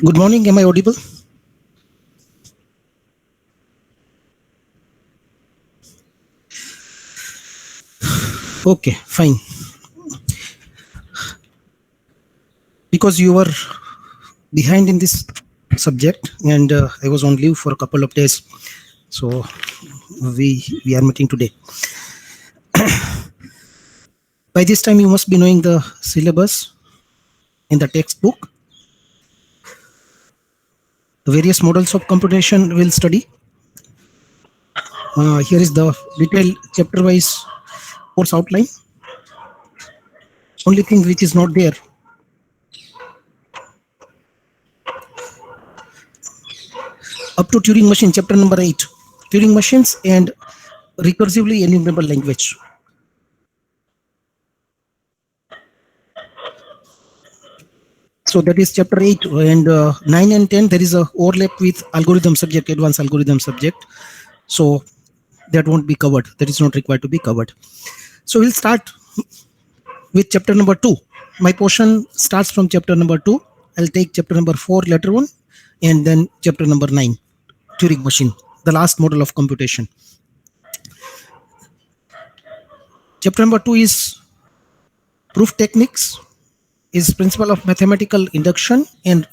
Good morning. Am I audible? Okay, fine. Because you were behind in this subject and I was on leave for a couple of days, so we are meeting today. By this time you must be knowing the syllabus in the textbook. The various models of computation we'll study. Here is the detailed chapter-wise course outline. Only thing which is not there, up to Turing machine, chapter number 8, Turing machines and recursively enumerable language. So that is chapter 8, and 9 and 10 there is a overlap with algorithm subject, advanced algorithm subject. So that won't be covered. That is not required to be covered. So we'll start with chapter number 2. My portion starts from chapter number 2. I'll take chapter number 4 later on, and then chapter number 9, Turing machine, the last model of computation. Chapter number 2 is proof techniques, is principle of mathematical induction and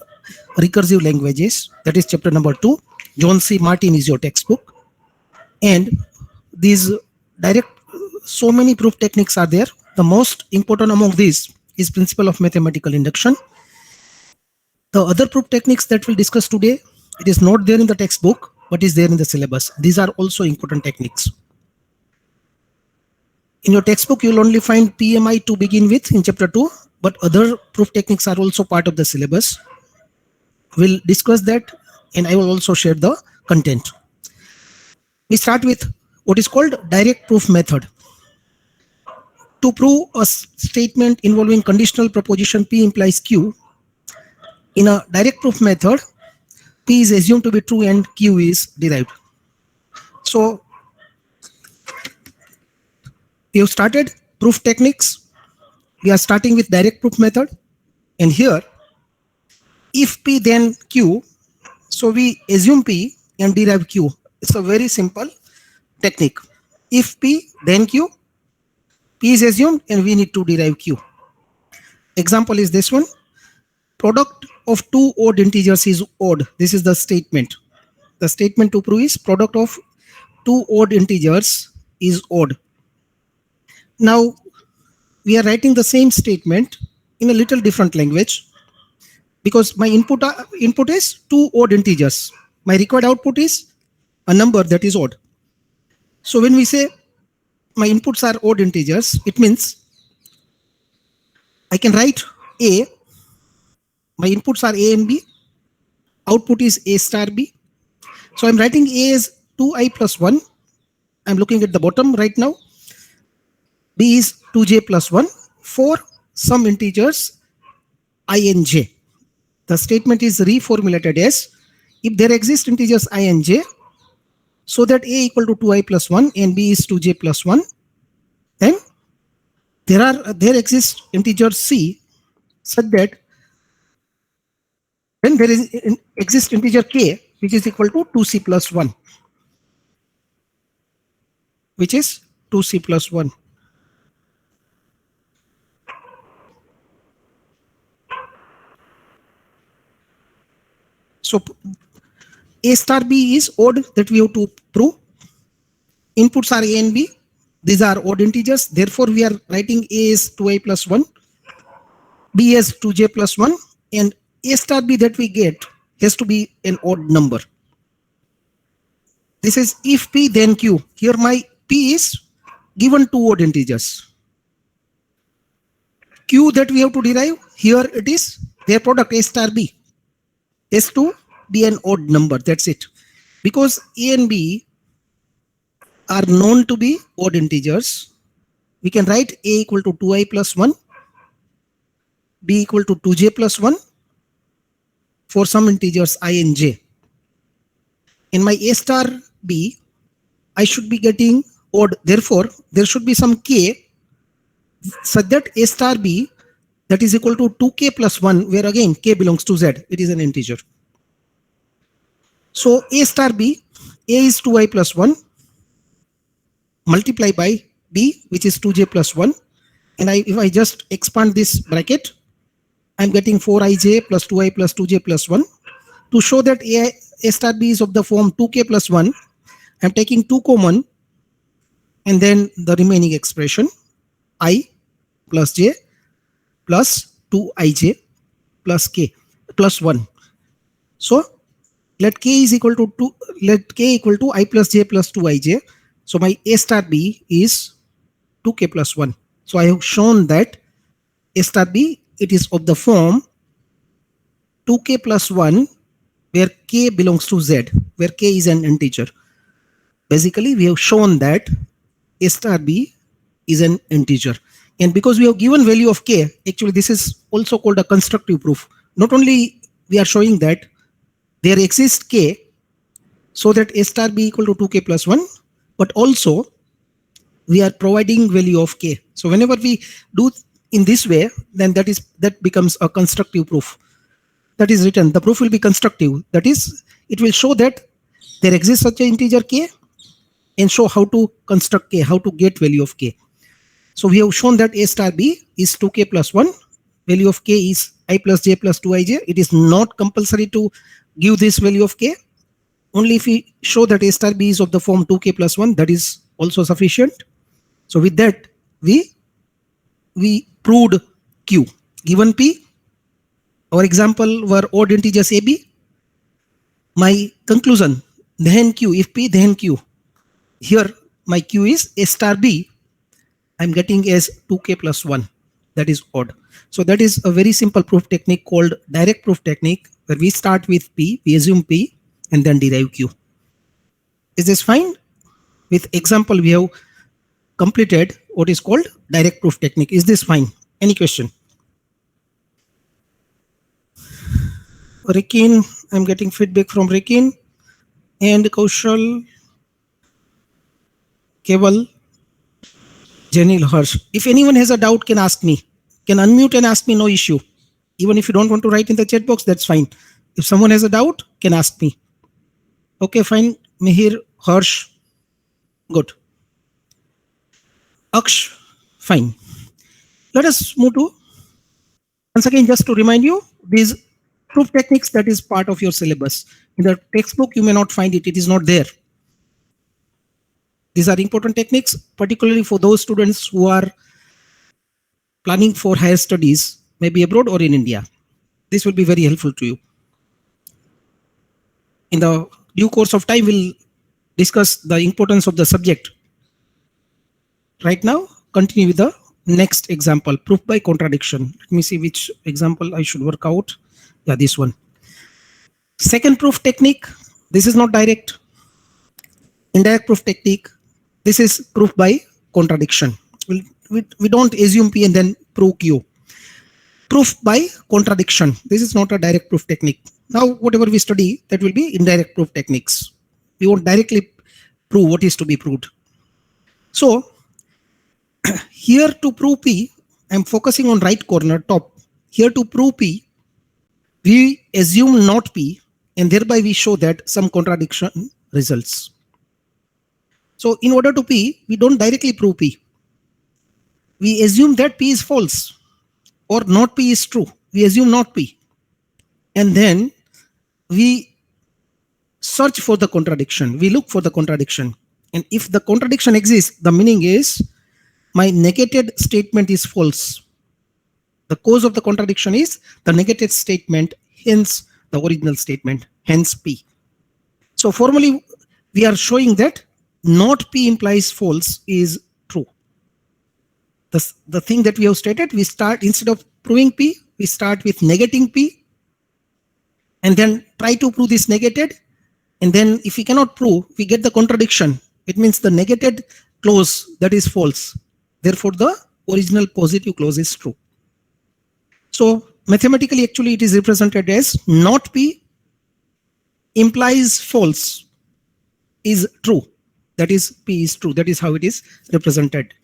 recursive languages. That is chapter number 2. John C. Martin is your textbook. And these direct, so many proof techniques are there. The most important among these is principle of mathematical induction. The other proof techniques that we'll discuss today, it is not there in the textbook, but is there in the syllabus. These are also important techniques. In your textbook, you'll only find PMI to begin with in chapter 2, but other proof techniques are also part of the syllabus. We'll discuss that, and I will also share the content. We start with what is called direct proof method. To prove a statement involving conditional proposition P implies Q, in a direct proof method, P is assumed to be true and Q is derived. So we have started proof techniques. We are starting with direct proof method, and here if P then Q, so we assume P and derive Q. It's a very simple technique. If P then Q, P is assumed and we need to derive Q. Example is this one. Product of two odd integers is odd. This is the statement. The statement to prove is product of two odd integers is odd. Now we are writing the same statement in a little different language, because my input is two odd integers. My required output is a number that is odd. So when we say my inputs are odd integers, it means I can write A. My inputs are A and B. Output is A star B. So I'm writing A as 2i plus 1. I'm looking at the bottom right now. B is 2j plus 1 for some integers I and j. The statement is reformulated as, if there exist integers I and j, so that A equal to 2i plus 1 and B is 2j plus 1, then there exists integer C such that then there exists integer K which is equal to 2c plus 1, which is 2c plus 1. So A star B is odd, that we have to prove. Inputs are A and B. These are odd integers. Therefore, we are writing A is 2i plus 1, B is 2j plus 1, and A star B that we get has to be an odd number. This is if P then Q. Here my P is given two odd integers. Q that we have to derive, here it is their product A star B has to be an odd number. That's it. Because A and B are known to be odd integers, we can write A equal to 2i plus 1, B equal to 2j plus 1 for some integers I and j. In my A star B, I should be getting odd. Therefore, there should be some K such that A star B that is equal to 2k plus 1, where again k belongs to z. It is an integer. So a star b, a is 2i plus 1 multiply by b, which is 2j plus 1. And if I just expand this bracket, I'm getting 4ij plus 2i plus 2j plus 1. To show that a star b is of the form 2k plus 1, I'm taking 2 common, and then the remaining expression I plus j plus 2ij plus k plus 1. So let k is equal to 2, let k equal to I plus j plus 2ij. So my a star b is 2k plus 1. So I have shown that a star b, it is of the form 2k plus 1, where k belongs to z, where k is an integer. Basically, we have shown that a star b is an integer. And because we have given value of k, actually this is also called a constructive proof. Not only we are showing that there exists k, so that a star b equal to 2k plus 1, but also we are providing value of k. So whenever we do in this way, then that becomes a constructive proof. That is written, the proof will be constructive. That is, it will show that there exists such an integer k, and show how to construct k, how to get value of k. So we have shown that a star b is 2k plus 1, value of k is I plus j plus 2ij. It is not compulsory to give this value of k. Only if we show that a star b is of the form 2k plus 1, that is also sufficient. So with that, we proved q. Given p, our example were odd integers ab. My conclusion, then q, if p then q. Here my q is a star b, I'm getting as 2k plus 1, that is odd. So that is a very simple proof technique called direct proof technique, where we start with p, we assume p, and then derive q. Is this fine? With example, we have completed what is called direct proof technique. Is this fine? Any question? Rikin, I'm getting feedback from Rikin and Kaushal, Keval, Janil, Harsh. If anyone has a doubt, can ask me. Can unmute and ask me, no issue. Even if you don't want to write in the chat box, that's fine. If someone has a doubt, can ask me. Okay, fine. Mihir, Harsh, good. Aksh, fine. Let us move to, once again, just to remind you, these proof techniques, that is part of your syllabus. In the textbook, you may not find it. It is not there. These are important techniques, particularly for those students who are planning for higher studies, maybe abroad or in India. This will be very helpful to you. In the due course of time, we'll discuss the importance of the subject. Right now, continue with the next example, proof by contradiction. Let me see which example I should work out. Yeah, this one. Second proof technique. This is not direct. Indirect proof technique. This is proof by contradiction. We don't assume p and then prove q. Proof by contradiction. This is not a direct proof technique. Now, whatever we study, that will be indirect proof techniques. We won't directly prove what is to be proved. So, here to prove p, I'm focusing on right corner top. Here to prove p, we assume not p, and thereby we show that some contradiction results. So in order to p, we don't directly prove p. We assume that p is false or not p is true. We assume not p. And then we search for the contradiction. We look for the contradiction. And if the contradiction exists, the meaning is my negated statement is false. The cause of the contradiction is the negated statement, hence the original statement, hence p. So formally, we are showing that not p implies false is true. The thing that we have stated, we start, instead of proving p, we start with negating p, and then try to prove this negated. And then if we cannot prove, we get the contradiction. It means the negated clause, that is false. Therefore, the original positive clause is true. So mathematically, actually, it is represented as not p implies false is true. That is, p is true. That is how it is represented.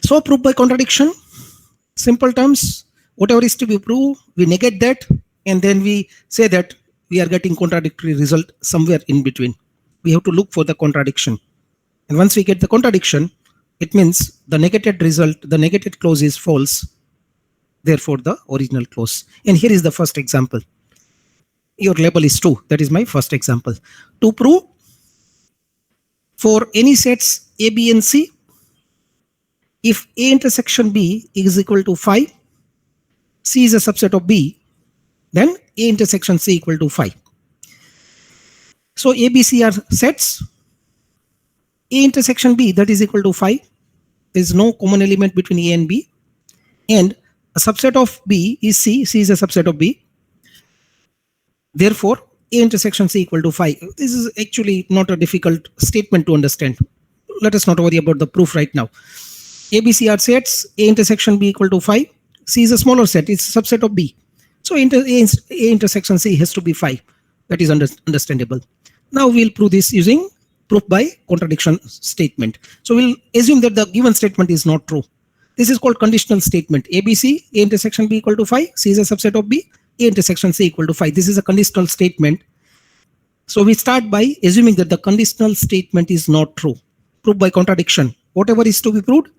So proof by contradiction, simple terms, Whatever is to be proved, we negate that, and then we say that we are getting contradictory result somewhere in between. We have to look for the contradiction. And once we get the contradiction, it means the negated result, the negated clause is false. Therefore, the original clause. And here is the first example. Your label is true. That is my first example. To prove for any sets A, B, and C, if A intersection B is equal to 5, C is a subset of B, then A intersection C equal to 5. So A, B, C are sets. A intersection B, that is equal to 5. There is no common element between A and B. And a subset of B is C. C is a subset of B. Therefore, A intersection C equal to 5. This is actually not a difficult statement to understand. Let us not worry about the proof right now. A, B, C are sets. A intersection B equal to 5. C is a smaller set. It's a subset of B. So A intersection C has to be 5. That is understandable. Now we'll prove this using proof by contradiction statement. So we'll assume that the given statement is not true. This is called conditional statement. ABC, A intersection B equal to 5. C is a subset of B. A intersection C equal to 5. This is a conditional statement. So we start by assuming that the conditional statement is not true. Proof by contradiction. Whatever is to be proved,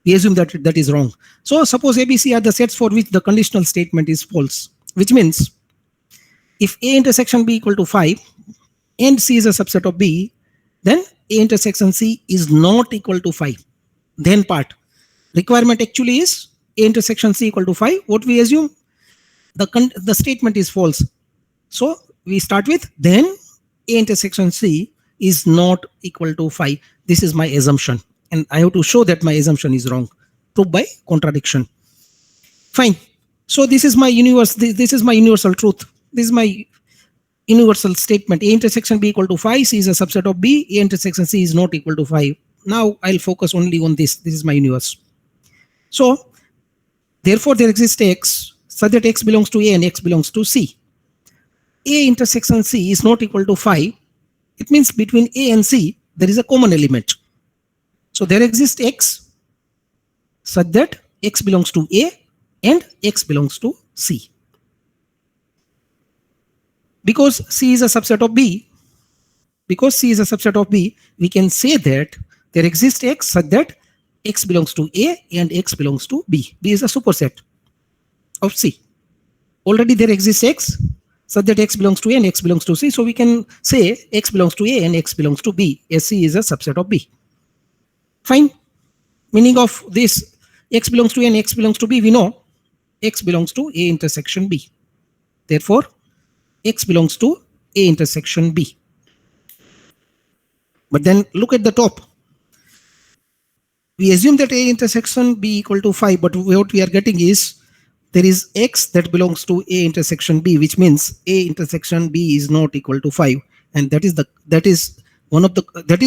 we assume that that is wrong. So suppose ABC are the sets for which the conditional statement is false, which means if A intersection B equal to 5 and C is a subset of B, then A intersection C is not equal to 5. Then part. Requirement actually is A intersection C equal to 5. What we assume? The statement is false. So we start with then A intersection C is not equal to 5. This is my assumption. And I have to show that my assumption is wrong. Proof by contradiction. Fine. So this is my this is my universal truth. This is my universal statement. A intersection B equal to 5. C is a subset of B. A intersection C is not equal to 5. Now I'll focus only on this. This is my universe. So therefore there exists X such that X belongs to A and X belongs to C. A intersection C is not equal to 5. It means between A and C there is a common element. So there exists X such that X belongs to A and X belongs to C. Because C is a subset of B, we can say that there exists X such that X belongs to A and X belongs to B. B is a superset of C. Already there exists X such that X belongs to A and X belongs to C. So we can say X belongs to A and X belongs to B, as C is a subset of B. Fine. Meaning of this X belongs to A and X belongs to B, we know X belongs to A intersection B. Therefore, X belongs to A intersection B. But then look at the top. We assume that A intersection B equal to 5, but what we are getting is there is X that belongs to A intersection B, which means A intersection B is not equal to 5, and that is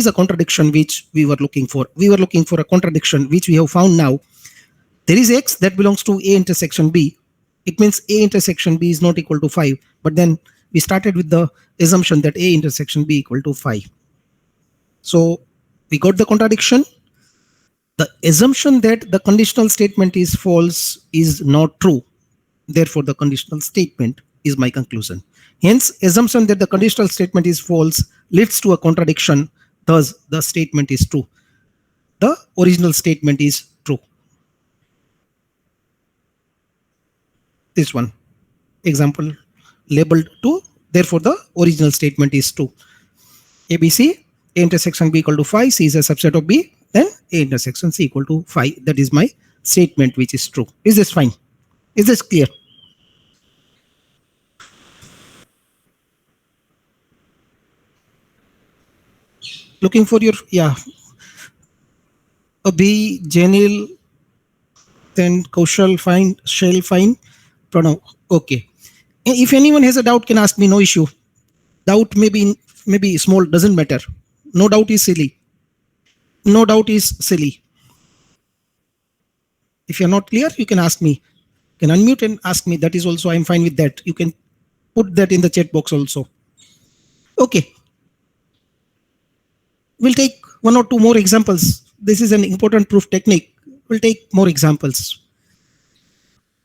a contradiction which we were looking for. We were looking for a contradiction which we have found now. There is X that belongs to A intersection B. It means A intersection B is not equal to 5. But then we started with the assumption that A intersection B equal to 5. So we got the contradiction. The assumption that the conditional statement is false is not true. Therefore, the conditional statement is my conclusion. Hence, assumption that the conditional statement is false leads to a contradiction. Thus, the statement is true. The original statement is true. This one, example labeled 2. Therefore, the original statement is true. ABC, A intersection B equal to 5. C is a subset of B. Then A intersection C equal to 5. That is my statement which is true. Is this fine? Is this clear? Looking for your, Abhi, Janil, then Kaushal, fine, Shell, fine, Pranav, okay. If anyone has a doubt, can ask me, no issue. Doubt maybe small, doesn't matter. No doubt is silly. No doubt is silly. If you're not clear, you can ask me. You can unmute and ask me. That is also, I'm fine with that. You can put that in the chat box also. Okay. We'll take one or two more examples. This is an important proof technique. We'll take more examples.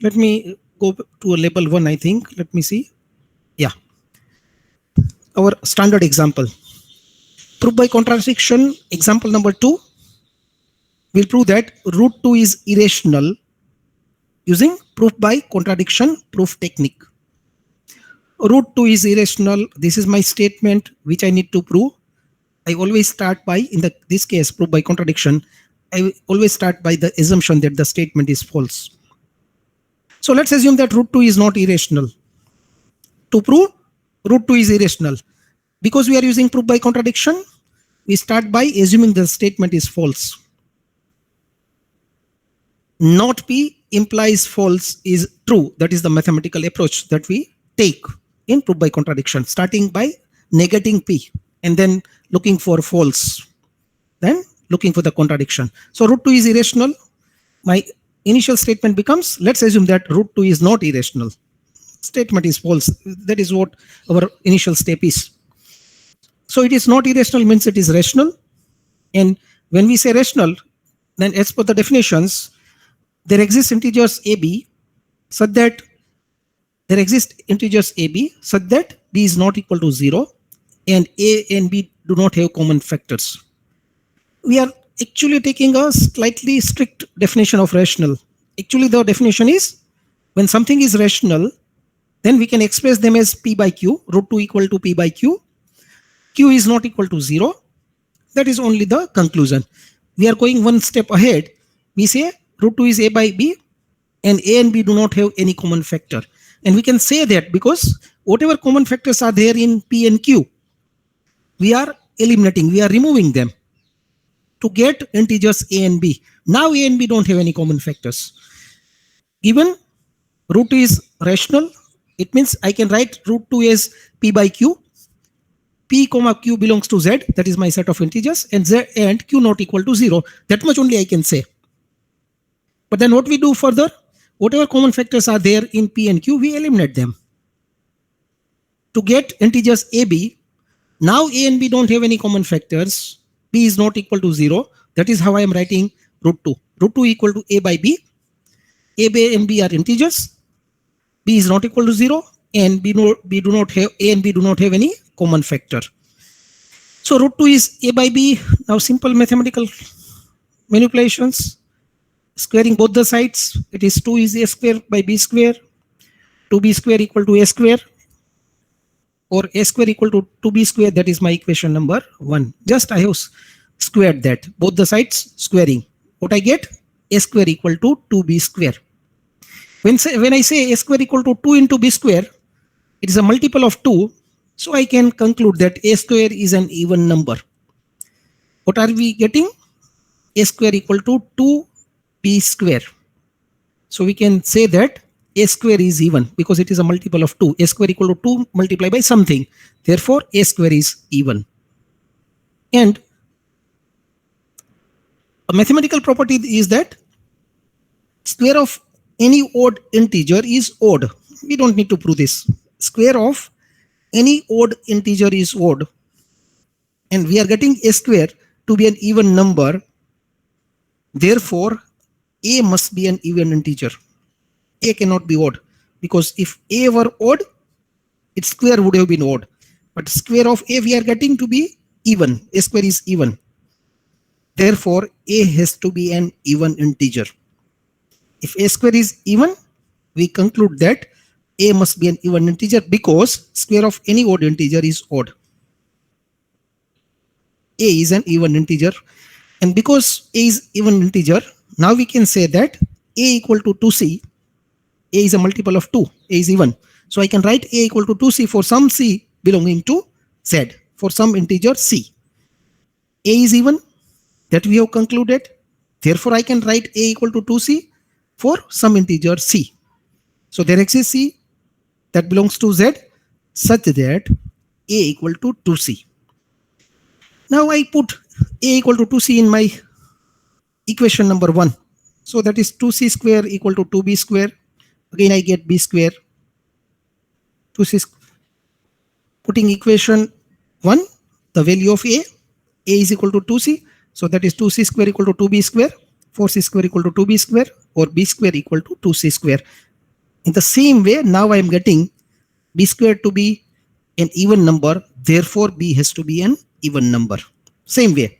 Let me go to a label 1, I think. Let me see. Yeah. Our standard example. Proof by contradiction, example number 2. We'll prove that root 2 is irrational using proof by contradiction proof technique. Root 2 is irrational. This is my statement which I need to prove. I always start by, in this case, proof by contradiction, I always start by the assumption that the statement is false. So let's assume that root 2 is not irrational. To prove root 2 is irrational, because we are using proof by contradiction, we start by assuming the statement is false. Not P implies false is true. That is the mathematical approach that we take in proof by contradiction, starting by negating P and then looking for false, then looking for the contradiction. So root 2 is irrational. My initial statement becomes, let's assume that root 2 is not irrational. Statement is false. That is what our initial step is. So it is not irrational means it is rational. And when we say rational, then as per the definitions, there exist integers AB such that B is not equal to 0 and A and B do not have common factors. We are actually taking a slightly strict definition of rational. Actually, the definition is when something is rational, then we can express them as P by Q, root 2 equal to P by Q. Q is not equal to 0. That is only the conclusion. We are going one step ahead. We say root 2 is A by B and A and B do not have any common factor. And we can say that because whatever common factors are there in P and Q, we are eliminating, we are removing them to get integers A and B. Now A and B don't have any common factors. Given root 2 is rational, it means I can write root 2 as P by Q. P comma Q belongs to Z, that is my set of integers, and Z and Q not equal to 0. That much only I can say. But then what we do further, whatever common factors are there in P and Q, we eliminate them. To get integers AB, now A and B don't have any common factors. B is not equal to 0. That is how I am writing root 2. Root 2 equal to A by B. A and B are integers. B is not equal to 0 and A and B do not have any common factor. So root 2 is A by B. Now simple mathematical manipulations. Squaring both the sides, it is 2 is A square by B square. 2B square equal to A square. Or A square equal to 2B square. That is my equation number 1. Just I have squared that. Both the sides squaring. What I get? A square equal to 2B square. When I say A square equal to 2 into B square, it is a multiple of 2. So I can conclude that A square is an even number. What are we getting? A square equal to 2B square. So we can say that A square is even because it is a multiple of 2. A square equal to 2 multiplied by something. Therefore, A square is even. And a mathematical property is that square of any odd integer is odd. We don't need to prove this. Square of any odd integer is odd. And we are getting A square to be an even number. Therefore, A must be an even integer. A cannot be odd because if A were odd, its square would have been odd. But square of A we are getting to be even. A square is even. Therefore, A has to be an even integer. If A square is even, we conclude that A must be an even integer because square of any odd integer is odd. A is an even integer. And because A is even integer, now we can say that A equal to 2C. A is a multiple of 2. A is even. So I can write A equal to 2C for some C belonging to Z. For some integer C. A is even. That we have concluded. Therefore, I can write A equal to 2C for some integer C. So there exists C that belongs to Z such that A equal to 2C. Now I put A equal to 2C in my equation number 1. So that is 2C square equal to 2B square. Again, I get B square. 2C putting equation 1, the value of A is equal to 2C. So that is 2C square equal to 2B square. 4C square equal to 2B square or B square equal to 2C square. In the same way, now I am getting b squared to be an even number, therefore b has to be an even number. Same way.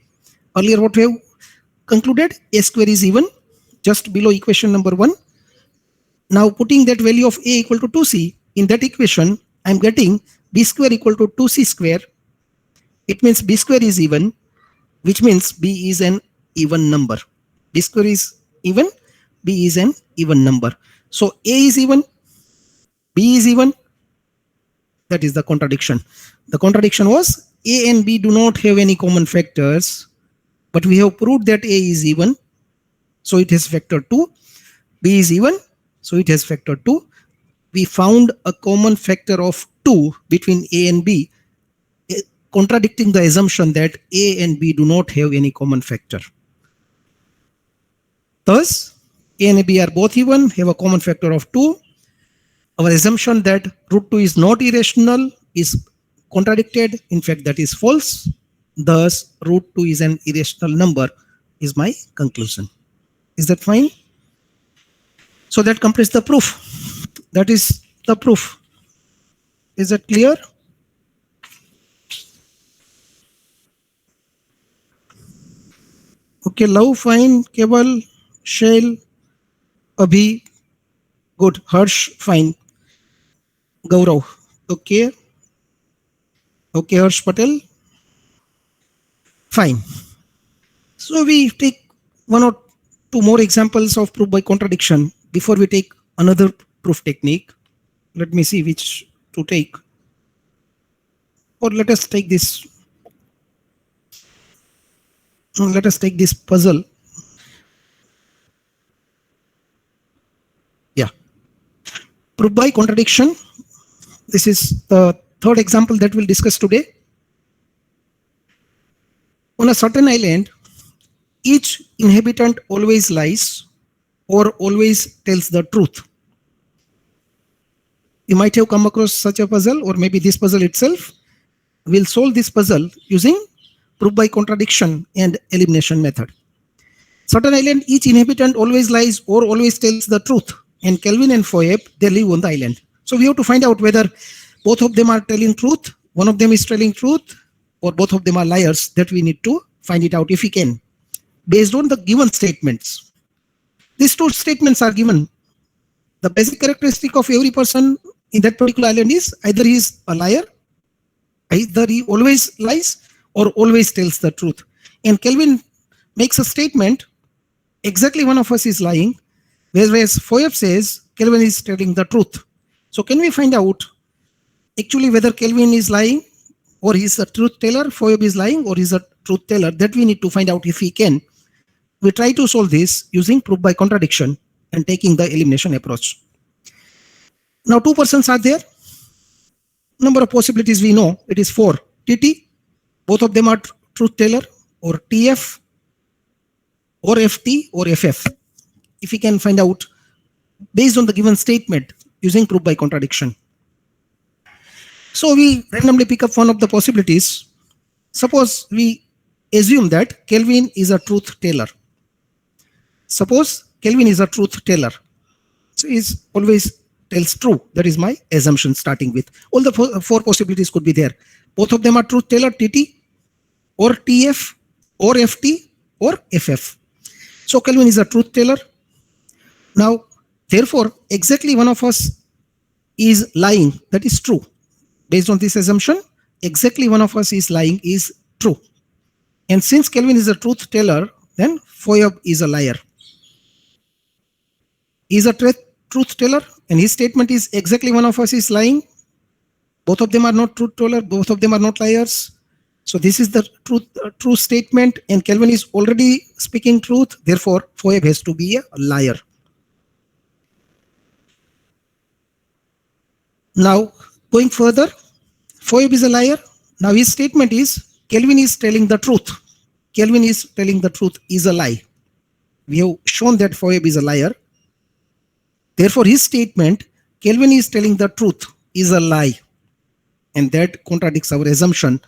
Earlier what we have concluded, a square is even, just below equation number 1. Now putting that value of a equal to 2c in that equation, I am getting b square equal to 2c square. It means b square is even, which means b is an even number. B square is even, b is an even number. So a is even, b is even. That is the contradiction. The contradiction was a and b do not have any common factors, but we have proved that a is even, so it has factor 2. B is even, so it has factor 2. We found a common factor of 2 between a and b, contradicting the assumption that a and b do not have any common factor. Thus, a and b are both even, have a common factor of 2. Our assumption that root 2 is not irrational is contradicted. In fact, that is false. Thus, root 2 is an irrational number is my conclusion. Is that fine? So that completes the proof. That is the proof. Is that clear? Okay, Love, fine. Keval, Shail, Abhi, good. Harsh, fine. Gaurav, okay. Okay, Harsh Patel, fine. So we take one or two more examples of proof by contradiction before we take another proof technique. Let me see which to take. Or let us take this. Let us take this puzzle. Yeah. Proof by contradiction. This is the third example that we'll discuss today. On a certain island, each inhabitant always lies or always tells the truth. You might have come across such a puzzle, or maybe this puzzle itself. We'll solve this puzzle using proof by contradiction and elimination method. Certain island, each inhabitant always lies or always tells the truth. And Kelvin and Phoebe, they live on the island. So we have to find out whether both of them are telling truth, one of them is telling truth, or both of them are liars. That we need to find it out if we can, based on the given statements. These two statements are given. The basic characteristic of every person in that particular island is either he is a liar, either he always lies or always tells the truth. And Kelvin makes a statement, exactly one of us is lying, whereas Phoebe says Kelvin is telling the truth. So can we find out actually whether Kelvin is lying or he is a truth teller, Phoebe is lying or he is a truth teller? That we need to find out if we can. We try to solve this using proof by contradiction and taking the elimination approach. Now two persons are there. Number of possibilities we know, it is 4. TT, both of them are truth teller, or TF, or FT, or FF. If we can find out based on the given statement using proof by contradiction. So we randomly pick up one of the possibilities. Suppose we assume that Kelvin is a truth teller. Suppose Kelvin is a truth teller. So he always tells true. That is my assumption starting with. All the four possibilities could be there. Both of them are truth teller, TT, or TF, or FT, or FF. So Kelvin is a truth teller. Now, therefore, exactly one of us is lying. That is true. Based on this assumption, exactly one of us is lying is true. And since Kelvin is a truth teller, then Phoebe is a liar. He is a truth teller, and his statement is exactly one of us is lying. Both of them are not truth teller, both of them are not liars. So this is the true statement, and Kelvin is already speaking truth. Therefore, Phoebe has to be a liar. Now, going further, Phoebe is a liar. Now his statement is Kelvin is telling the truth. Kelvin is telling the truth is a lie. We have shown that Phoebe is a liar. Therefore, his statement, Kelvin is telling the truth, is a lie. And that contradicts our assumption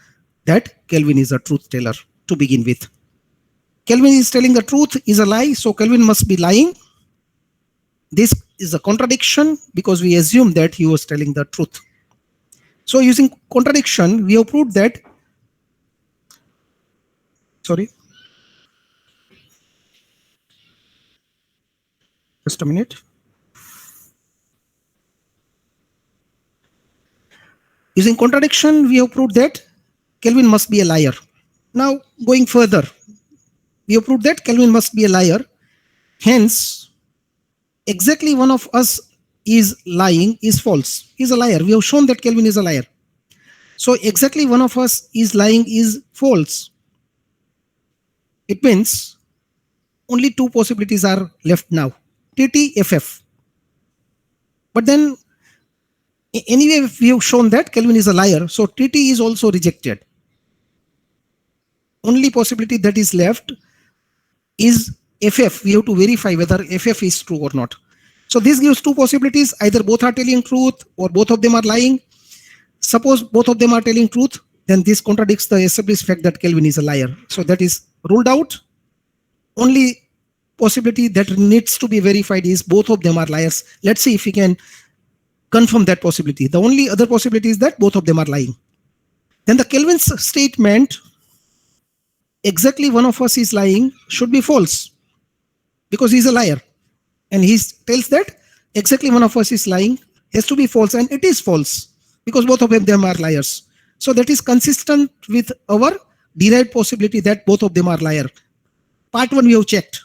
that Kelvin is a truth teller to begin with. Kelvin is telling the truth is a lie, so Kelvin must be lying. This is a contradiction because we assume that he was telling the truth. So using contradiction, we have proved that, sorry, just a minute. Using contradiction, we have proved that Kelvin must be a liar. Now, going further, we have proved that Kelvin must be a liar. Hence, exactly one of us is lying is false. He is a liar. We have shown that Kelvin is a liar. So exactly one of us is lying is false. It means only two possibilities are left now, TT-FF. But then anyway, we have shown that Kelvin is a liar, so TT is also rejected. Only possibility that is left is FF. We have to verify whether FF is true or not. So this gives two possibilities, either both are telling truth or both of them are lying. Suppose both of them are telling truth, then this contradicts the established fact that Kelvin is a liar. So that is ruled out. Only possibility that needs to be verified is both of them are liars. Let's see if we can confirm that possibility. The only other possibility is that both of them are lying. Then the Kelvin's statement, exactly one of us is lying, should be false because he's a liar. And he tells that exactly one of us is lying has to be false, and it is false because both of them are liars. So that is consistent with our derived possibility that both of them are liar. Part 1 we have checked.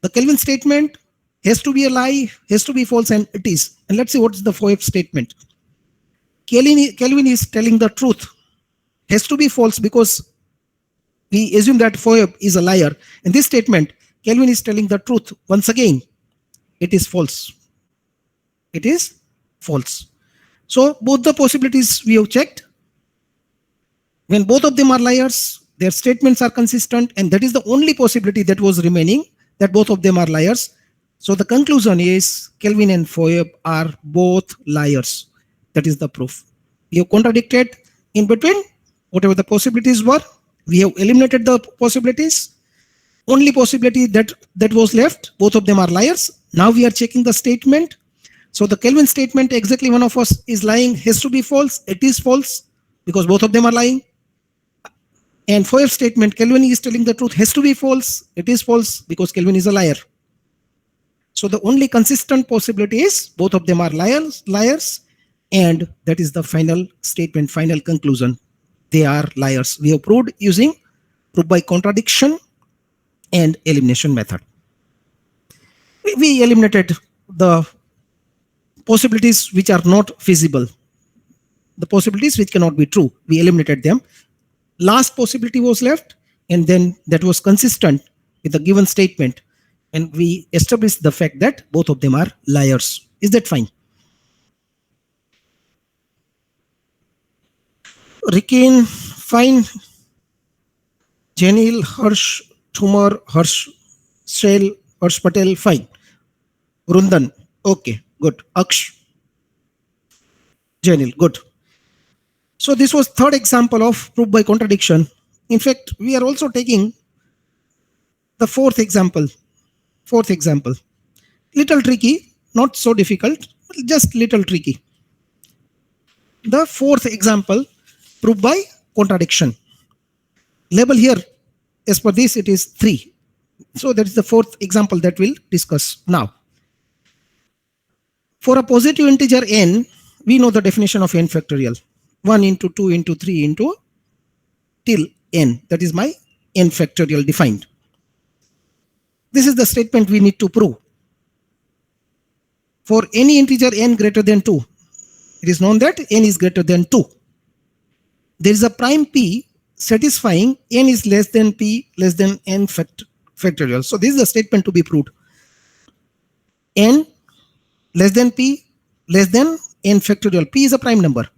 The Kelvin statement has to be a lie, has to be false, and it is. And let's see what is the Foyev statement. Kelvin is telling the truth, has to be false because we assume that Foyev is a liar. In this statement, Kelvin is telling the truth. Once again, it is false. It is false. So both the possibilities we have checked. When both of them are liars, their statements are consistent, and that is the only possibility that was remaining, that both of them are liars. So the conclusion is Kelvin and Foyev are both liars. That is the proof. We have contradicted in between whatever the possibilities were. We have eliminated the possibilities. Only possibility that was left, both of them are liars. Now we are checking the statement. So the Kelvin statement, exactly one of us is lying, has to be false. It is false because both of them are lying. And Foyev statement, Kelvin is telling the truth, has to be false. It is false because Kelvin is a liar. So the only consistent possibility is both of them are liars, and that is the final statement, final conclusion. They are liars. We have proved using proof by contradiction and elimination method. We eliminated the possibilities which are not feasible, the possibilities which cannot be true. We eliminated them. Last possibility was left, and then that was consistent with the given statement, and we established the fact that both of them are liars. Is that fine? Rikin, fine. Janil, Harsh, Thumar, Harsh, Shell, Harsh Patel, fine. Rundan, okay, good. Aksh, Janil, good. So this was third example of proof by contradiction. In fact, we are also taking the fourth example. Little tricky, not so difficult, just little tricky. The fourth example, proof by contradiction. Label here, as per this, it is 3. So that is the fourth example that we'll discuss now. For a positive integer n, we know the definition of n factorial. 1 into 2 into 3 into till n. That is my n factorial defined. This is the statement we need to prove. For any integer n greater than 2, it is known that n is greater than 2. There is a prime p satisfying n is less than p less than n factorial. So this is the statement to be proved. N less than p less than n factorial. P is a prime number.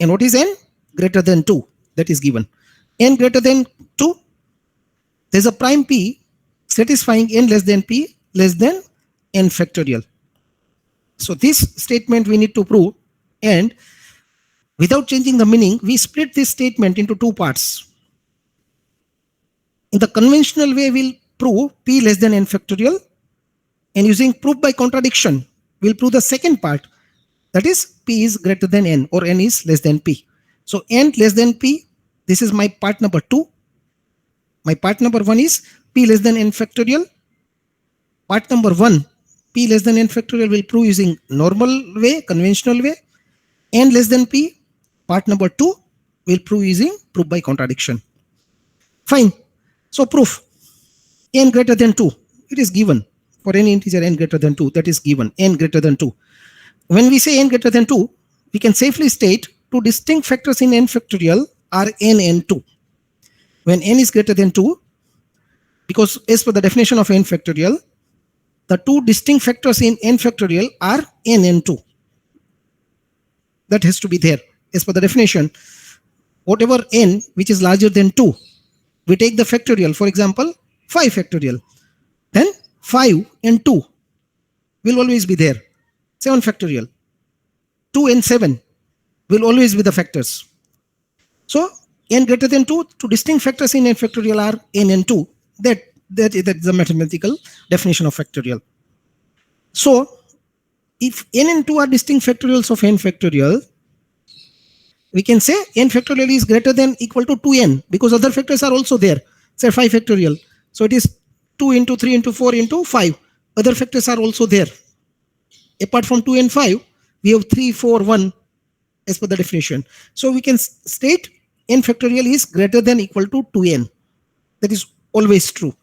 And what is n? Greater than 2. That is given. N greater than 2. There is a prime p satisfying n less than p less than n factorial. So this statement we need to prove, and without changing the meaning, we split this statement into two parts. In the conventional way, we'll prove p less than n factorial, and using proof by contradiction, we'll prove the second part, that is p is greater than n or n is less than p. So n less than p, this is my part number 2. My part number 1 is p less than n factorial. Part number 1, p less than n factorial, will prove using normal way, conventional way. N less than p, part number 2, will prove using proof by contradiction. Fine. So proof, n greater than 2, it is given. For any integer n greater than 2, that is given, n greater than 2. When we say n greater than 2, we can safely state two distinct factors in n factorial are n and 2. When n is greater than 2, because as per the definition of n factorial, the two distinct factors in n factorial are n and 2. That has to be there. As per the definition, whatever n which is larger than 2, we take the factorial, for example, 5 factorial. Then 5 and 2 will always be there. 7 factorial. 2 and 7 will always be the factors. So n greater than 2, two distinct factors in n factorial are n and 2. That is the mathematical definition of factorial. So if n and 2 are distinct factorials of n factorial, we can say n factorial is greater than equal to 2n, because other factors are also there. Say 5 factorial. So it is 2 into 3 into 4 into 5. Other factors are also there. Apart from 2 and 5, we have 3, 4, 1 as per the definition. So we can state n factorial is greater than equal to 2n. That is always true.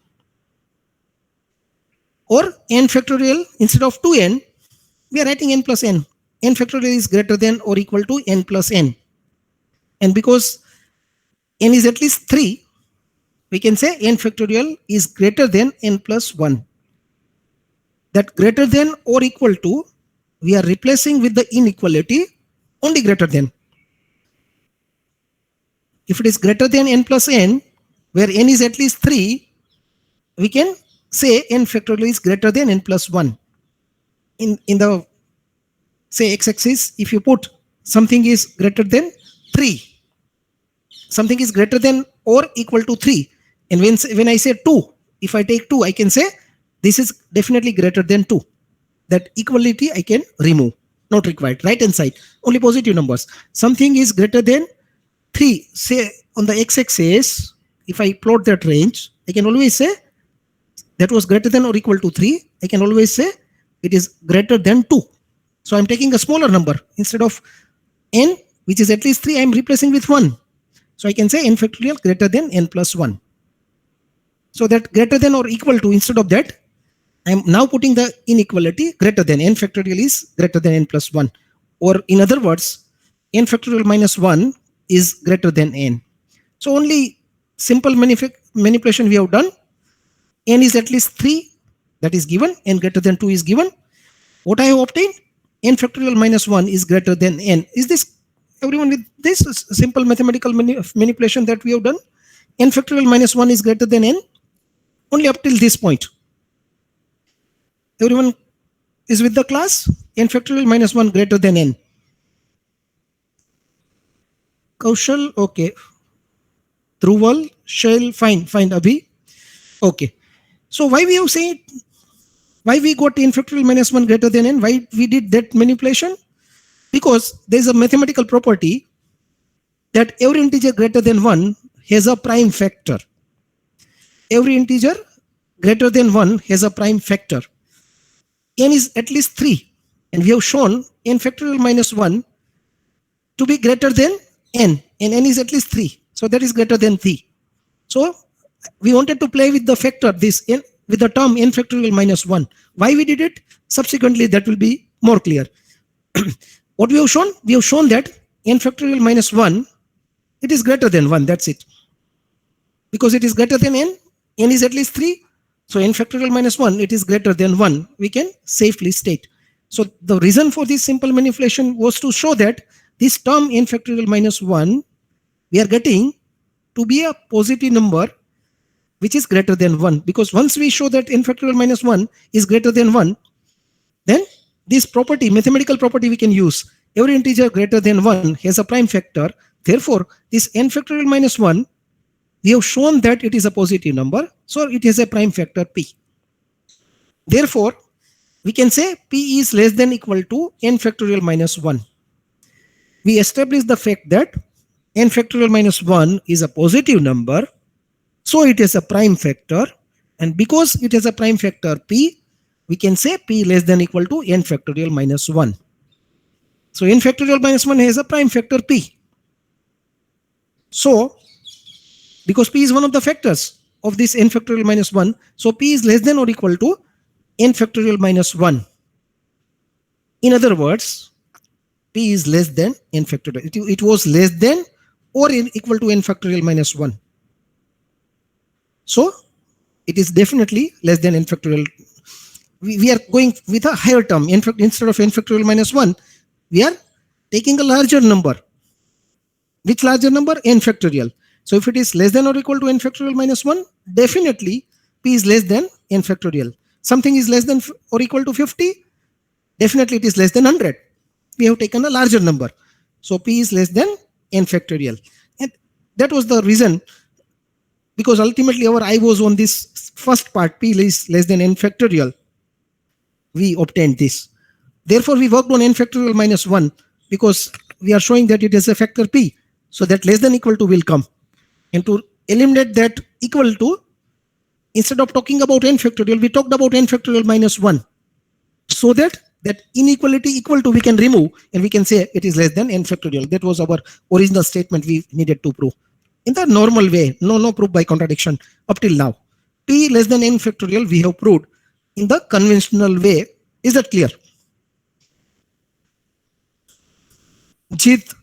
Or n factorial, instead of 2n, we are writing n plus n. N factorial is greater than or equal to n plus n. And because n is at least 3, we can say n factorial is greater than n plus 1. That greater than or equal to, we are replacing with the inequality only greater than. If it is greater than n plus n, where n is at least 3, we can say n factorial is greater than n plus 1. In the, say, x-axis, if you put something is greater than 3, something is greater than or equal to 3, and when I say 2, if I take 2, I can say this is definitely greater than 2. That equality I can remove, not required. Right hand side, only positive numbers. Something is greater than 3, say on the x-axis, if I plot that range, I can always say that was greater than or equal to 3. I can always say it is greater than 2. So I'm taking a smaller number. Instead of n, which is at least 3, I'm replacing with 1. So I can say n factorial greater than n plus 1. So that greater than or equal to, instead of that, I'm now putting the inequality greater than. N factorial is greater than n plus 1. Or in other words, n factorial minus 1 is greater than n. So only simple manipulation we have done. N is at least 3, that is given. N greater than 2 is given. What I have obtained? N factorial minus 1 is greater than n. Is this everyone with this simple mathematical manipulation that we have done? N factorial minus 1 is greater than n. Only up till this point. Everyone is with the class? N factorial minus 1 greater than n. Kaushal, okay. Dhruval, Shail, fine, Abhi. Okay. So why we have said, why we got n factorial minus 1 greater than n? Why we did that manipulation? Because there is a mathematical property that every integer greater than 1 has a prime factor. Every integer greater than 1 has a prime factor. N is at least 3, and we have shown n factorial minus 1 to be greater than n, and n is at least 3. So that is greater than 3. So we wanted to play with the factor, this n, with the term n factorial minus 1. Why we did it? Subsequently, that will be more clear. What we have shown? We have shown that n factorial minus 1, it is greater than 1. That's it. Because it is greater than n is at least 3. So n factorial minus 1, it is greater than 1. We can safely state. So the reason for this simple manipulation was to show that this term n factorial minus 1, we are getting to be a positive number which is greater than 1. Because once we show that n factorial minus 1 is greater than 1, then this property, mathematical property we can use. Every integer greater than 1 has a prime factor. Therefore, this n factorial minus 1, we have shown that it is a positive number. So it has a prime factor p. Therefore, we can say p is less than equal to n factorial minus 1. We establish the fact that n factorial minus 1 is a positive number, so it is a prime factor, and because it is a prime factor p, we can say p less than equal to n factorial minus 1. So n factorial minus 1 has a prime factor p. So because p is one of the factors of this n factorial minus 1, so p is less than or equal to n factorial minus 1. In other words, p is less than n factorial. It was less than or equal to n factorial minus 1. So it is definitely less than n factorial. We are going with a higher term. Instead of n factorial minus 1, we are taking a larger number. Which larger number? N factorial. So if it is less than or equal to n factorial minus 1, definitely p is less than n factorial. Something is less than or equal to 50, definitely it is less than 100. We have taken a larger number. So p is less than n factorial. And that was the reason, because ultimately our eye was on this first part, p is less than n factorial. We obtained this. Therefore, we worked on n factorial minus 1 because we are showing that it is a factor p. So that less than equal to will come. And to eliminate that equal to, instead of talking about n factorial, we talked about n factorial minus 1. So that inequality equal to we can remove and we can say it is less than n factorial. That was our original statement we needed to prove. In the normal way, no proof by contradiction up till now. P less than n factorial we have proved in the conventional way. Is that clear? Jit.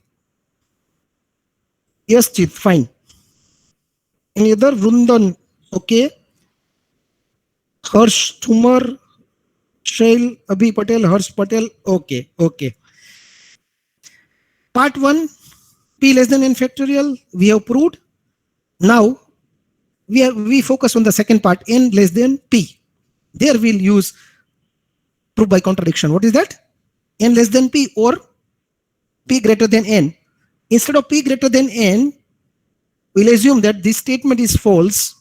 Yes, Jit, fine. Any other? Vrundan, okay. Harsh, Tumar, Shail, Abhi Patel, Harsh Patel, okay. Part 1, p less than n factorial, we have proved. Now, we focus on the second part, n less than p. There we'll use proof by contradiction. What is that? N less than p or p greater than n. Instead of p greater than n, we'll assume that this statement is false.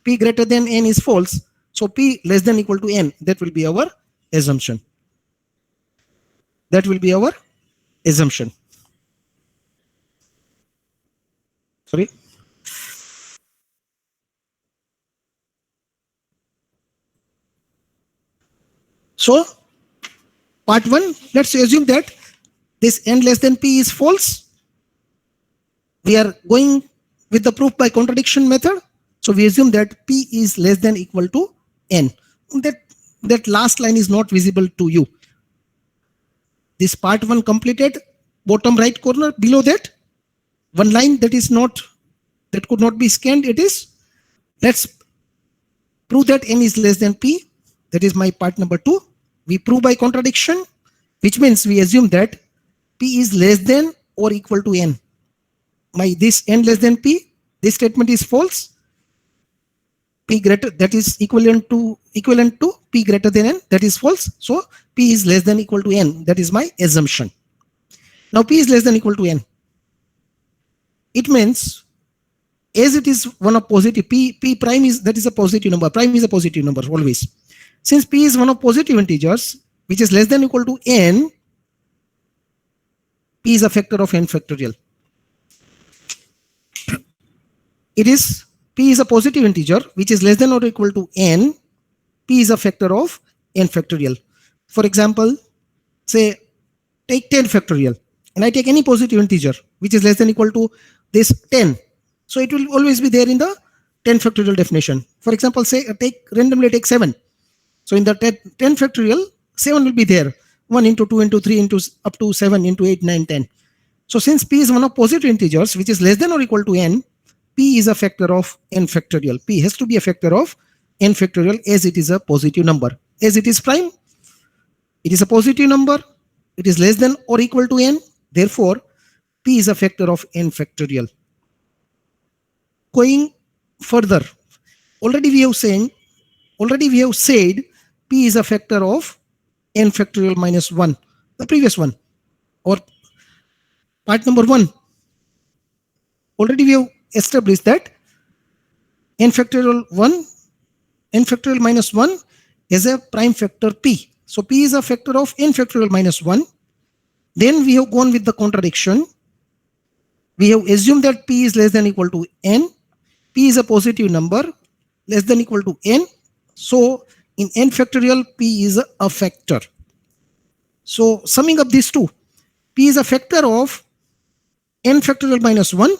P greater than n is false. So p less than equal to n. That will be our assumption. Sorry. So part 1, let's assume that this n less than p is false. We are going with the proof by contradiction method. So we assume that p is less than equal to n. That last line is not visible to you. This part 1 completed. Bottom right corner below that, one line that could not be scanned. It is, let's prove that n is less than p. That is my part number 2. We prove by contradiction, which means we assume that p is less than or equal to n. This n less than p, this statement is false. P greater, that is equivalent to p greater than n, that is false. So p is less than equal to n. That is my assumption. Now p is less than equal to n. It means as it is one of positive, p prime is, that is a positive number. Prime is a positive number always. Since p is one of positive integers, which is less than equal to n, p is a factor of n factorial. It is, p is a positive integer which is less than or equal to n, p is a factor of n factorial. For example, say take 10 factorial and I take any positive integer which is less than equal to this 10. So it will always be there in the 10 factorial definition. For example, say randomly take 7. So in the 10 factorial, 7 will be there. 1 into 2 into 3 into up to 7 into 8, 9, 10. So since p is one of positive integers which is less than or equal to n, p is a factor of n factorial. P has to be a factor of n factorial as it is a positive number. As it is prime, it is a positive number. It is less than or equal to n. Therefore, p is a factor of n factorial. Going further, already we have said p is a factor of n factorial minus 1. The previous one, or part number 1. Already we have established that n factorial minus 1 is a prime factor p. So p is a factor of n factorial minus 1. Then we have gone with the contradiction. We have assumed that p is less than or equal to n. P is a positive number less than or equal to n. So in n factorial, p is a factor. So summing up these two, p is a factor of n factorial minus 1,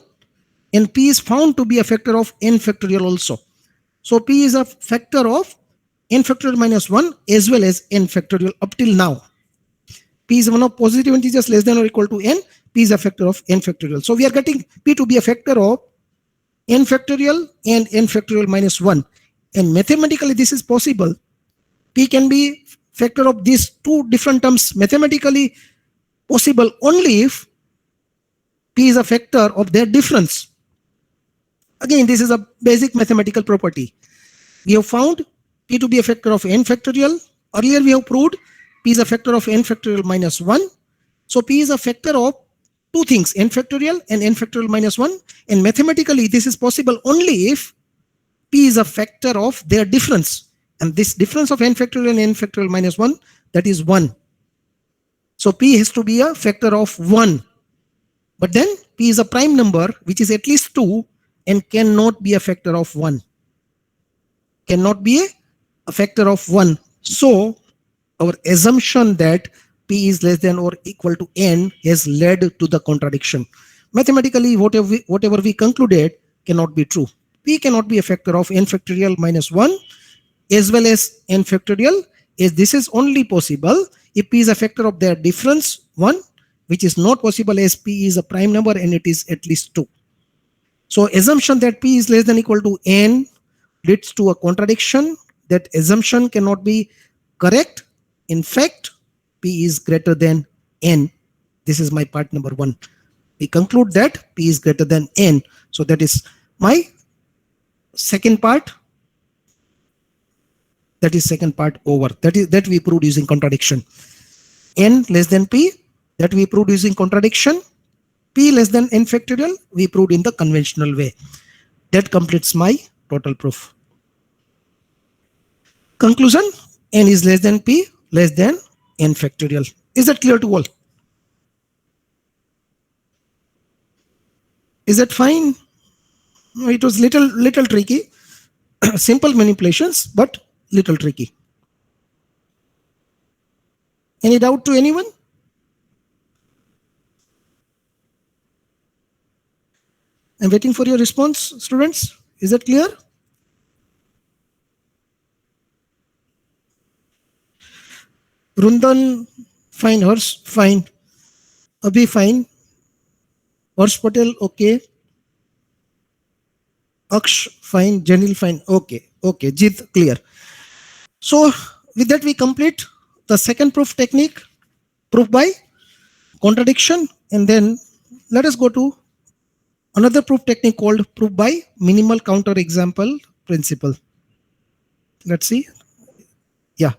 and p is found to be a factor of n factorial also. So p is a factor of n factorial minus 1 as well as n factorial up till now. P is one of positive integers less than or equal to n. P is a factor of n factorial. So we are getting p to be a factor of n factorial and n factorial minus 1. And mathematically this is possible. P can be factor of these two different terms mathematically possible only if p is a factor of their difference. Again, this is a basic mathematical property. We have found p to be a factor of n factorial. Earlier we have proved p is a factor of n factorial minus 1. So p is a factor of two things, n factorial and n factorial minus 1. And mathematically this is possible only if p is a factor of their difference. And this difference of n factorial and n factorial minus 1, that is 1. So p has to be a factor of 1. But then p is a prime number which is at least 2 and cannot be a factor of 1. Cannot be a factor of 1. So our assumption that p is less than or equal to n has led to the contradiction. Mathematically, whatever we concluded cannot be true. P cannot be a factor of n factorial minus 1 as well as n factorial, as this is only possible if p is a factor of their difference 1, which is not possible as p is a prime number and it is at least 2. So assumption that p is less than or equal to n leads to a contradiction. That assumption cannot be correct. In fact, p is greater than n. This is my part number 1. We conclude that p is greater than n. So that is my second part. That is second part over. That we proved using contradiction. N less than p, that we proved using contradiction. P less than n factorial, we proved in the conventional way. That completes my total proof. Conclusion: n is less than p less than n factorial. Is that clear to all? Is that fine? It was little tricky. Simple manipulations, but little tricky. Any doubt to anyone? I'm waiting for your response, students. Is that clear? Rundan, fine. Harsh, fine. Abhi, fine. Harsh Patel, okay. Aksh, fine. Janil, fine. Okay. Okay. Jit, clear. So with that we complete the second proof technique, proof by contradiction, and then let us go to another proof technique called proof by minimal counterexample principle. Let's see. Yeah.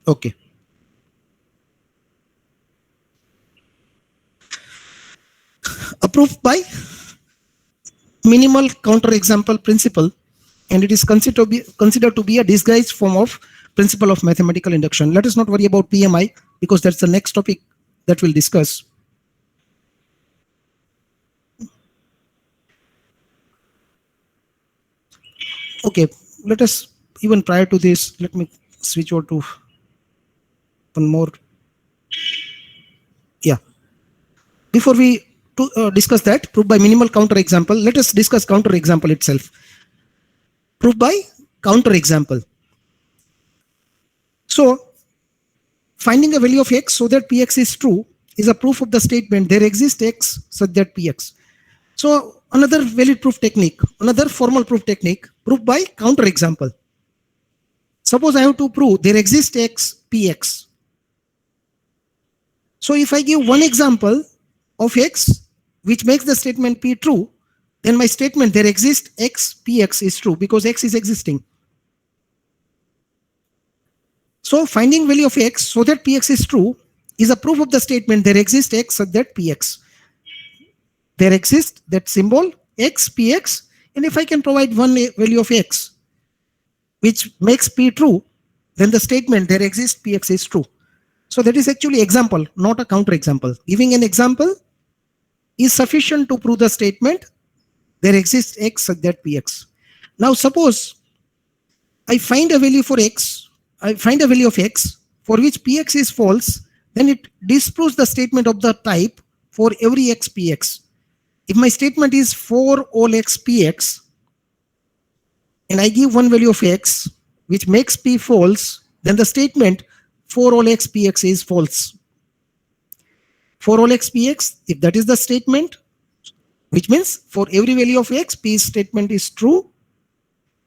Okay. A proof by minimal counterexample principle, and it is considered to be a disguised form of principle of mathematical induction. Let us not worry about PMI because that's the next topic that we'll discuss. Okay, let us, even prior to this, let me switch over to one more. Yeah. Before we discuss that, proof by minimal counterexample, let us discuss counterexample itself. Proof by counterexample. So, finding a value of x so that px is true is a proof of the statement there exists x such that px. So, another valid proof technique, another formal proof technique, proof by counterexample. Suppose I have to prove there exists x px. So, if I give one example of x which makes the statement p true, then my statement there exists x px is true because x is existing. So finding value of x so that px is true is a proof of the statement there exists x such that px. There exists that symbol x, px, and if I can provide one value of x which makes p true, then the statement there exists px is true. So that is actually example, not a counter example. Giving an example is sufficient to prove the statement there exists x such that px. Now suppose I find a value for x, I find a value of x for which px is false, then it disproves the statement of the type for every x px. If my statement is for all x px and I give one value of x which makes p false, then the statement for all x px is false. For all x px, if that is the statement, which means for every value of x, p statement is true.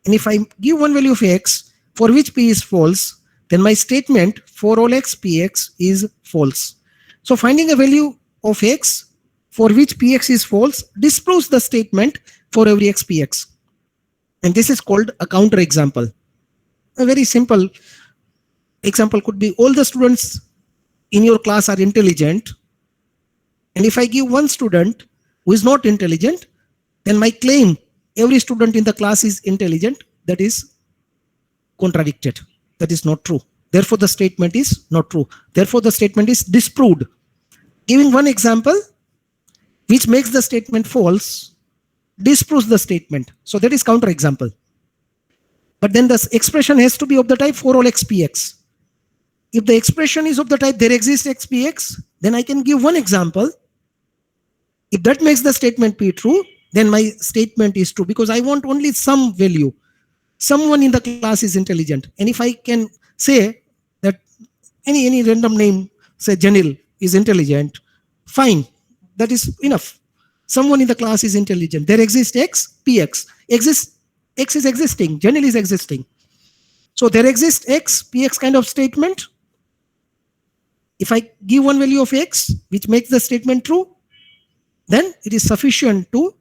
And if I give one value of x for which p is false, then my statement for all x px is false. So finding a value of x for which px is false disproves the statement for every x px. And this is called a counter example. A very simple example could be all the students in your class are intelligent. And if I give one student who is not intelligent, then my claim every student in the class is intelligent, that is contradicted. That is not true. Therefore, the statement is not true. Therefore, the statement is disproved. Giving one example which makes the statement false disproves the statement. So that is counter example. But then the expression has to be of the type for all x px. If the expression is of the type there exists x px, then I can give one example. If that makes the statement p true, then my statement is true because I want only some value. Someone in the class is intelligent. And if I can say that any random name, say Janil is intelligent, fine, that is enough. Someone in the class is intelligent. There exists x, px. X is existing, Janil is existing. So there exists x, px kind of statement. If I give one value of x, which makes the statement true, then it is sufficient to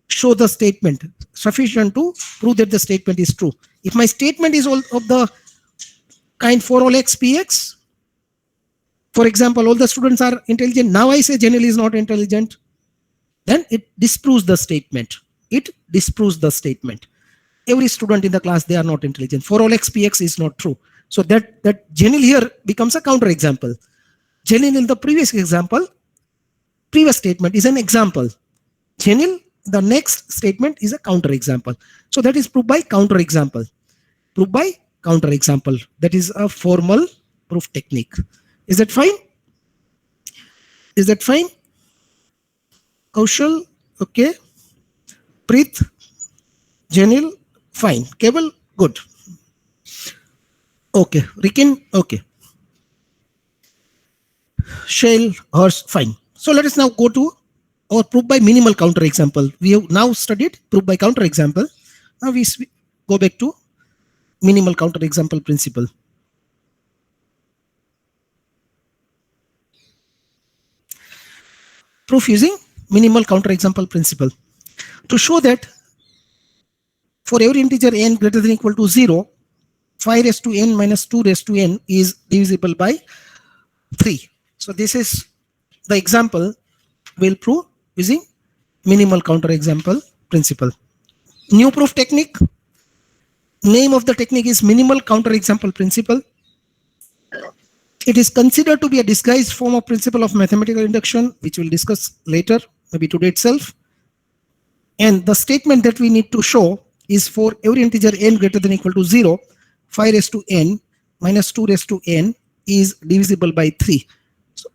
show the statement, sufficient to prove that the statement is true. If my statement is all of the kind for all x px, for example, all the students are intelligent, now I say Janil is not intelligent, then it disproves the statement. It disproves the statement. Every student in the class, they are not intelligent. For all x px is not true. So that Janil here becomes a counter example. Janil in the previous example, previous statement is an example. Janil, the next statement is a counter example. So that is proved by counter example. Proved by counter example. That is a formal proof technique. Is that fine? Is that fine? Kaushal, okay. Preet, Janil, fine. Keval, good. Okay. Rikin, okay. Shell, Hers, fine. So let us now go to our proof by minimal counter example. We have now studied proof by counter example. Now we go back to minimal counter example principle. Proof using minimal counter example principle. To show that for every integer n greater than or equal to 0, 5 raised to n minus 2 raised to n is divisible by 3. So this is the example we'll prove using minimal counter example principle. New proof technique. Name of the technique is minimal counter example principle. It is considered to be a disguised form of principle of mathematical induction, which we'll discuss later, maybe today itself. And the statement that we need to show is for every integer n greater than or equal to 0, 5 raised to n minus 2 raised to n is divisible by 3. So,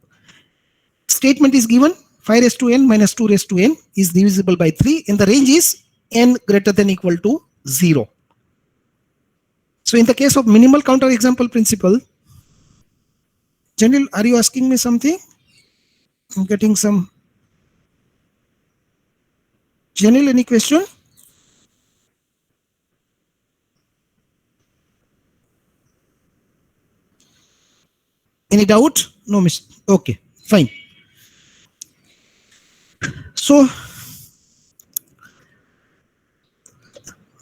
statement is given, 5 raised to n minus 2 raised to n is divisible by 3, and the range is n greater than or equal to 0. So in the case of minimal counter example principle, Janil, are you asking me something? I'm getting some. Janil, any question? Any doubt? No, miss. Okay, fine. So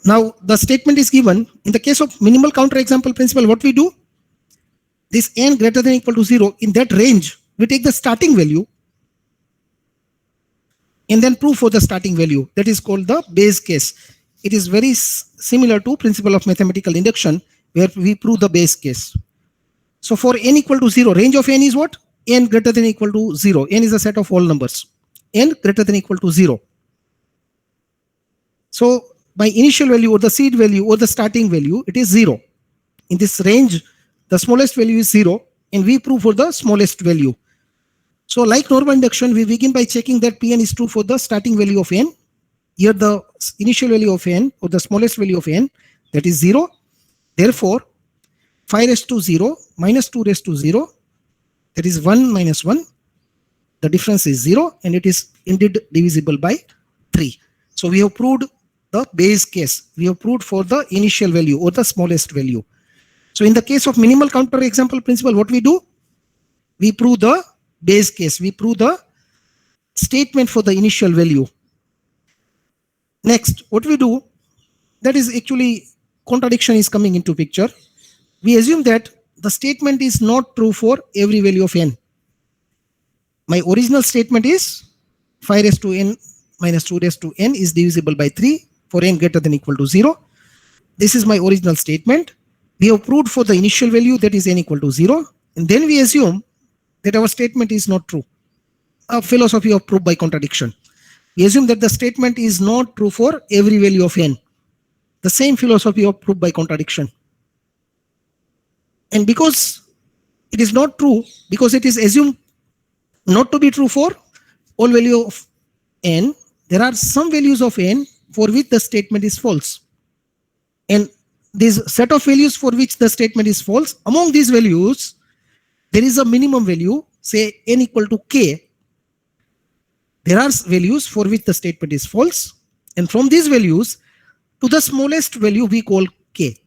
now the statement is given. In the case of minimal counter example principle, what we do? this n greater than equal to 0, in that range, we take the starting value and then prove for the starting value. That is called the base case. It is very similar to principle of mathematical induction, where we prove the base case. So for n equal to 0, range of n is what? N greater than equal to 0. N is a set of all numbers. N greater than equal to 0. So my initial value or the seed value or the starting value, it is 0. In this range, the smallest value is 0, and we prove for the smallest value. So like normal induction, we begin by checking that Pn is true for the starting value of n. Here the initial value of n or the smallest value of n, that is 0. Therefore, 5 raised to 0 minus 2 raised to 0, that is 1 minus 1. The difference is 0, and it is indeed divisible by 3. So we have proved the base case. We have proved for the initial value or the smallest value. So in the case of minimal counter example principle, what we do? We prove the base case. We prove the statement for the initial value. Next, what we do, that is actually contradiction is coming into picture. We assume that the statement is not true for every value of n. My original statement is 5 raised to n minus 2 raised to n is divisible by 3 for n greater than equal to 0. This is my original statement. We have proved for the initial value, that is n equal to 0. And then we assume that our statement is not true. A philosophy of proof by contradiction. We assume that the statement is not true for every value of n. The same philosophy of proof by contradiction. And because it is not true, because it is assumed not to be true for all value of n, there are some values of n for which the statement is false. And this set of values for which the statement is false, among these values, there is a minimum value, say n equal to k. There are values for which the statement is false, and from these values to the smallest value we call k.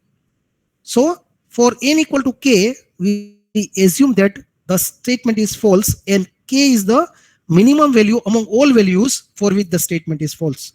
So for n equal to k, we assume that the statement is false, and k is the minimum value among all values for which the statement is false.